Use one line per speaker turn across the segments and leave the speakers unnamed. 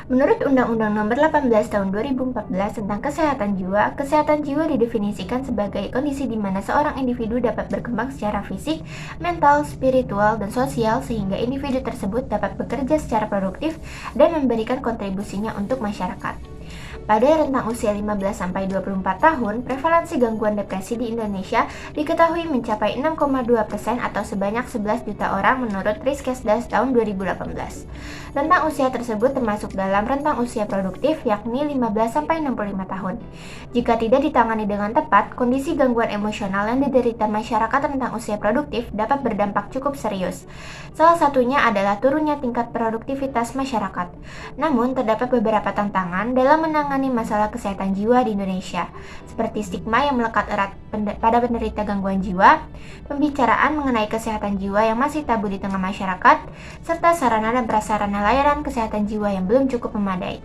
Menurut Undang-Undang Nomor 18 Tahun 2014 tentang kesehatan jiwa didefinisikan sebagai kondisi di mana seorang individu dapat berkembang secara fisik, mental, spiritual, dan sosial sehingga individu tersebut dapat bekerja secara produktif dan memberikan kontribusinya untuk masyarakat. Pada rentang usia 15-24 tahun, prevalensi gangguan depresi di Indonesia diketahui mencapai 6,2% atau sebanyak 11 juta orang menurut Riskesdas tahun 2018. Rentang usia tersebut termasuk dalam rentang usia produktif yakni 15-65 tahun. Jika tidak ditangani dengan tepat, kondisi gangguan emosional yang diderita masyarakat rentang usia produktif dapat berdampak cukup serius. Salah satunya adalah turunnya tingkat produktivitas masyarakat. Namun, terdapat beberapa tantangan dalam menangani masalah kesehatan jiwa di Indonesia, seperti stigma yang melekat erat pada penderita gangguan jiwa, pembicaraan mengenai kesehatan jiwa yang masih tabu di tengah masyarakat, serta sarana dan prasarana layanan kesehatan jiwa yang belum cukup memadai.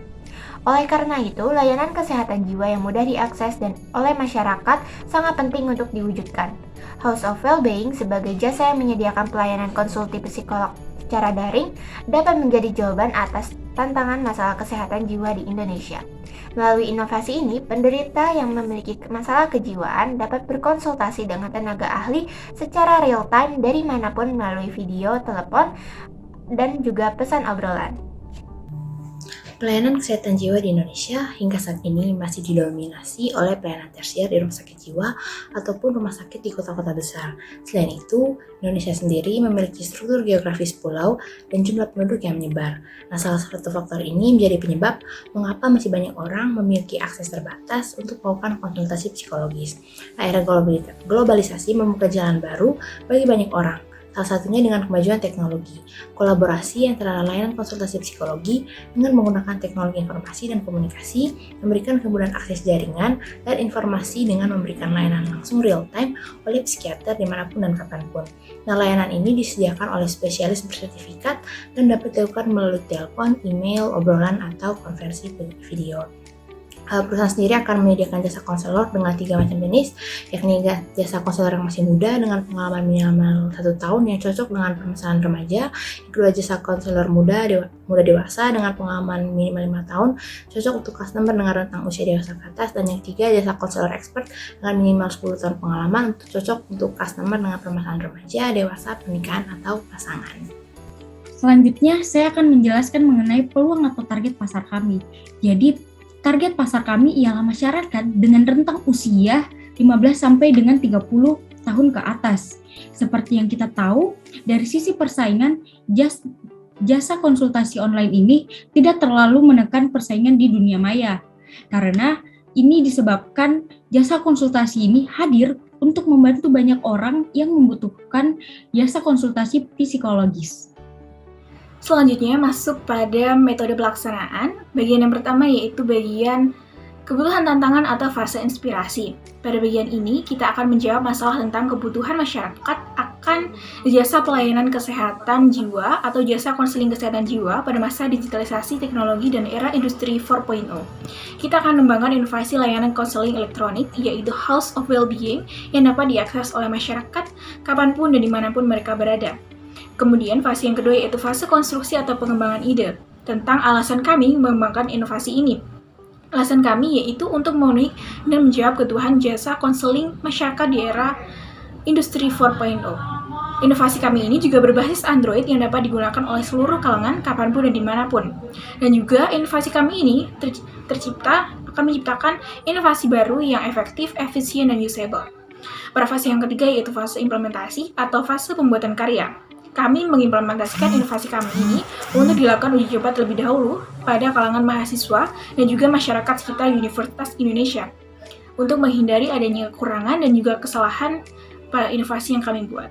Oleh karena itu, layanan kesehatan jiwa yang mudah diakses dan oleh masyarakat sangat penting untuk diwujudkan. House of Wellbeing sebagai jasa yang menyediakan pelayanan konsulti psikolog secara daring dapat menjadi jawaban atas tantangan masalah kesehatan jiwa di Indonesia. Melalui inovasi ini, penderita yang memiliki masalah kejiwaan dapat berkonsultasi dengan tenaga ahli secara real-time dari manapun melalui video, telepon, dan juga pesan obrolan.
Pelayanan kesehatan jiwa di Indonesia hingga saat ini masih didominasi oleh pelayanan tersier di rumah sakit jiwa ataupun rumah sakit di kota-kota besar. Selain itu, Indonesia sendiri memiliki struktur geografis pulau dan jumlah penduduk yang menyebar. Nah, salah satu faktor ini menjadi penyebab mengapa masih banyak orang memiliki akses terbatas untuk melakukan konsultasi psikologis. Nah, era globalisasi membuka jalan baru bagi banyak orang. Salah satunya dengan kemajuan teknologi, kolaborasi antara layanan konsultasi psikologi dengan menggunakan teknologi informasi dan komunikasi, memberikan kemudahan akses jaringan dan informasi dengan memberikan layanan langsung real-time oleh psikiater dimanapun dan kapanpun. Nah, layanan ini disediakan oleh spesialis bersertifikat dan dapat dilakukan melalui telepon, email, obrolan, atau konferensi video. Perusahaan sendiri akan menyediakan jasa konselor dengan 3 macam jenis, yakni jasa konselor yang masih muda dengan pengalaman minimal 1 tahun yang cocok dengan permasalahan remaja. Yang kedua, jasa konselor muda dewasa dengan pengalaman minimal 5 tahun, cocok untuk customer dengan rentang usia dewasa ke atas. Dan yang ketiga, jasa konselor expert dengan minimal 10 tahun pengalaman, cocok untuk customer dengan permasalahan remaja, dewasa, pernikahan, atau pasangan.
Selanjutnya, saya akan menjelaskan mengenai peluang atau target pasar kami. Jadi, target pasar kami ialah masyarakat dengan rentang usia 15 sampai dengan 30 tahun ke atas. Seperti yang kita tahu, dari sisi persaingan, jasa konsultasi online ini tidak terlalu menekan persaingan di dunia maya. Karena ini disebabkan jasa konsultasi ini hadir untuk membantu banyak orang yang membutuhkan jasa konsultasi psikologis.
Selanjutnya masuk pada metode pelaksanaan. Bagian yang pertama yaitu bagian kebutuhan tantangan atau fase inspirasi. Pada bagian ini kita akan menjawab masalah tentang kebutuhan masyarakat akan jasa pelayanan kesehatan jiwa atau jasa konseling kesehatan jiwa pada masa digitalisasi teknologi dan era industri 4.0. Kita akan mengembangkan inovasi layanan konseling elektronik yaitu House of Wellbeing yang dapat diakses oleh masyarakat kapanpun dan dimanapun mereka berada. Kemudian fase yang kedua yaitu fase konstruksi atau pengembangan ide. Tentang alasan kami mengembangkan inovasi ini. Alasan kami yaitu untuk memenuhi dan menjawab kebutuhan jasa konseling masyarakat di era industri 4.0. Inovasi kami ini juga berbasis Android yang dapat digunakan oleh seluruh kalangan kapanpun dan dimanapun. Dan juga inovasi kami ini akan menciptakan inovasi baru yang efektif, efisien, dan usable. Pada fase yang ketiga yaitu fase implementasi atau fase pembuatan karya. Kami mengimplementasikan inovasi kami ini untuk dilakukan uji coba terlebih dahulu pada kalangan mahasiswa dan juga masyarakat sekitar Universitas Indonesia untuk menghindari adanya kekurangan dan juga kesalahan pada inovasi yang kami buat.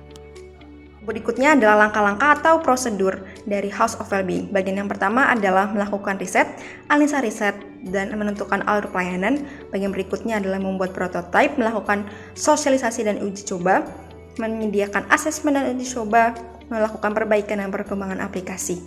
Berikutnya adalah langkah-langkah atau prosedur dari House of Wellbeing. Bagian yang pertama adalah melakukan riset, analisa riset, dan menentukan alur pelayanan. Bagian berikutnya adalah membuat prototipe, melakukan sosialisasi dan uji coba, menyediakan asesmen dan uji coba, melakukan perbaikan dan perkembangan aplikasi,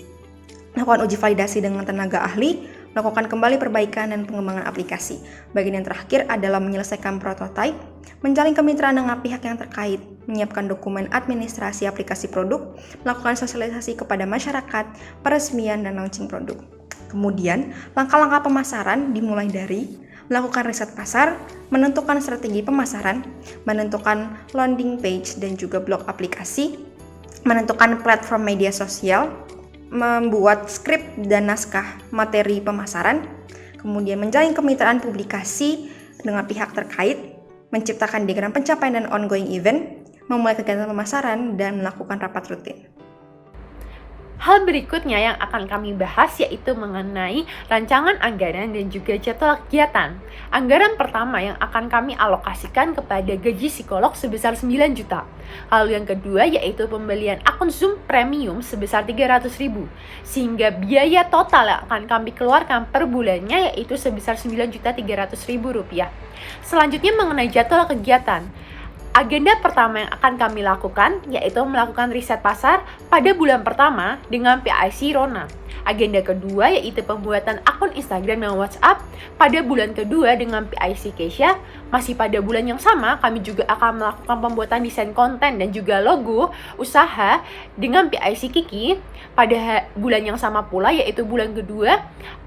melakukan uji validasi dengan tenaga ahli, melakukan kembali perbaikan dan pengembangan aplikasi. Bagian yang terakhir adalah menyelesaikan prototipe, menjalin kemitraan dengan pihak yang terkait, menyiapkan dokumen administrasi aplikasi produk, melakukan sosialisasi kepada masyarakat, peresmian dan launching produk. Kemudian, langkah-langkah pemasaran dimulai dari melakukan riset pasar, menentukan strategi pemasaran, menentukan landing page dan juga blog aplikasi, menentukan platform media sosial, membuat skrip dan naskah materi pemasaran, kemudian menjalin kemitraan publikasi dengan pihak terkait, menciptakan diagram pencapaian dan ongoing event, memulai kegiatan pemasaran, dan melakukan rapat rutin.
Hal berikutnya yang akan kami bahas yaitu mengenai rancangan anggaran dan juga jadwal kegiatan. Anggaran pertama yang akan kami alokasikan kepada gaji psikolog sebesar 9 juta. Lalu yang kedua yaitu pembelian akun Zoom Premium sebesar 300.000. Sehingga biaya total yang akan kami keluarkan per bulannya yaitu sebesar 9.300.000 rupiah. Selanjutnya mengenai jadwal kegiatan. Agenda pertama yang akan kami lakukan yaitu melakukan riset pasar pada bulan pertama dengan PIC Rona. Agenda kedua yaitu pembuatan akun Instagram dan WhatsApp pada bulan kedua dengan PIC Keisha. Masih pada bulan yang sama kami juga akan melakukan pembuatan desain konten dan juga logo usaha dengan PIC Kiki pada bulan yang sama pula yaitu bulan kedua.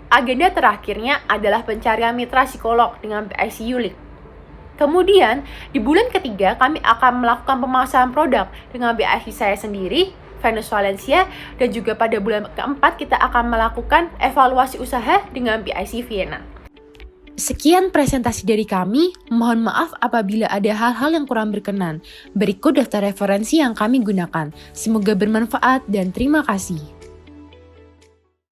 Agenda terakhirnya adalah pencarian mitra psikolog dengan PIC Yulik. Kemudian, di bulan ketiga kami akan melakukan pemasaran produk dengan BIC saya sendiri, Venus Valencia, dan juga pada bulan keempat kita akan melakukan evaluasi usaha dengan BIC Vienna.
Sekian presentasi dari kami, mohon maaf apabila ada hal-hal yang kurang berkenan. Berikut daftar referensi yang kami gunakan. Semoga bermanfaat dan terima kasih.